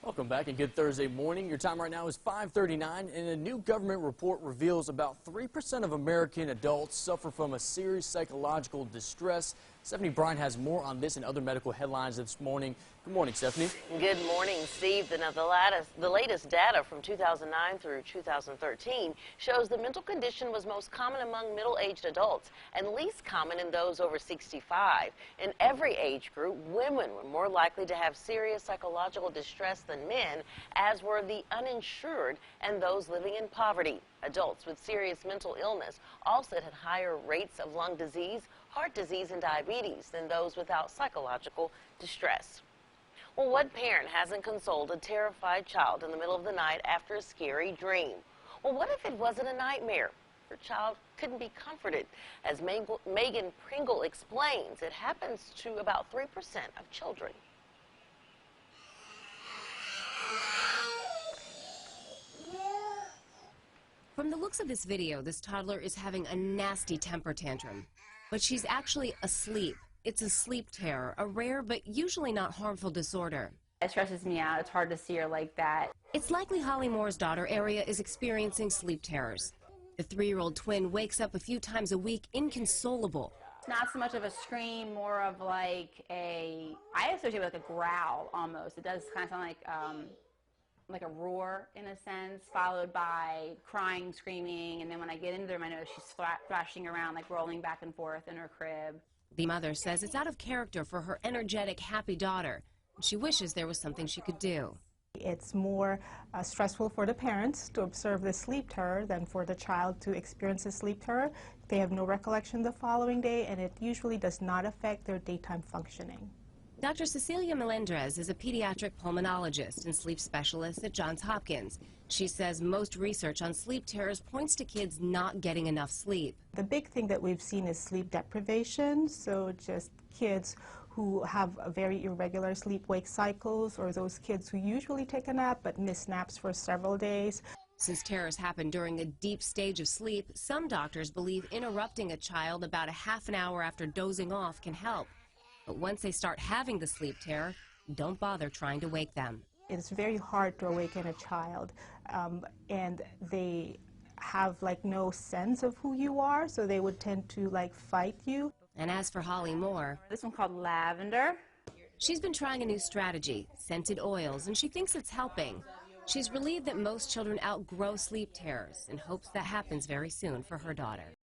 Welcome back and good Thursday morning. Your time right now is 5:39 and a new government report reveals about 3% of American adults suffer from a serious psychological distress. Stephanie Bryant has more on this and other medical headlines this morning. Good morning, Stephanie. Good morning, Steve. The latest data from 2009 through 2013 shows the mental condition was most common among middle-aged adults and least common in those over 65. In every age group, women were more likely to have serious psychological distress than men, as were the uninsured and those living in poverty. Adults with serious mental illness also had higher rates of lung disease, heart disease, and diabetes than those without psychological distress. Well, what parent hasn't consoled a terrified child in the middle of the night after a scary dream? Well, what if it wasn't a nightmare? Her child couldn't be comforted. As Megan Pringle explains, it happens to about 3% of children. From the looks of this video, this toddler is having a nasty temper tantrum. But she's actually asleep. It's a sleep terror, a rare but usually not harmful disorder. It stresses me out. It's hard to see her like that. It's likely Holly Moore's daughter, Aria, is experiencing sleep terrors. The 3-year-old twin wakes up a few times a week inconsolable. It's not so much of a scream, more of like I associate it with like a growl almost. It does kind of sound like a roar in a sense, followed by crying, screaming, and then when I get into her, I notice she's thrashing around, like rolling back and forth in her crib. The mother says it's out of character for her energetic, happy daughter. She wishes there was something she could do. It's more stressful for the parents to observe the sleep terror than for the child to experience the sleep terror. They have no recollection the following day, and it usually does not affect their daytime functioning. Dr. Cecilia Melendrez is a pediatric pulmonologist and sleep specialist at Johns Hopkins. She says most research on sleep terrors points to kids not getting enough sleep. The big thing that we've seen is sleep deprivation, so just kids who have a very irregular sleep-wake cycles, or those kids who usually take a nap but miss naps for several days. Since terrors happen during a deep stage of sleep, some doctors believe interrupting a child about a half an hour after dozing off can help. But once they start having the sleep terror, don't bother trying to wake them. It's very hard to awaken a child, and they have like no sense of who you are, so they would tend to like fight you. And as for Holly Moore, This one called Lavender. she's been trying a new strategy, scented oils, and she thinks it's helping. She's relieved that most children outgrow sleep terrors and hopes that happens very soon for her daughter.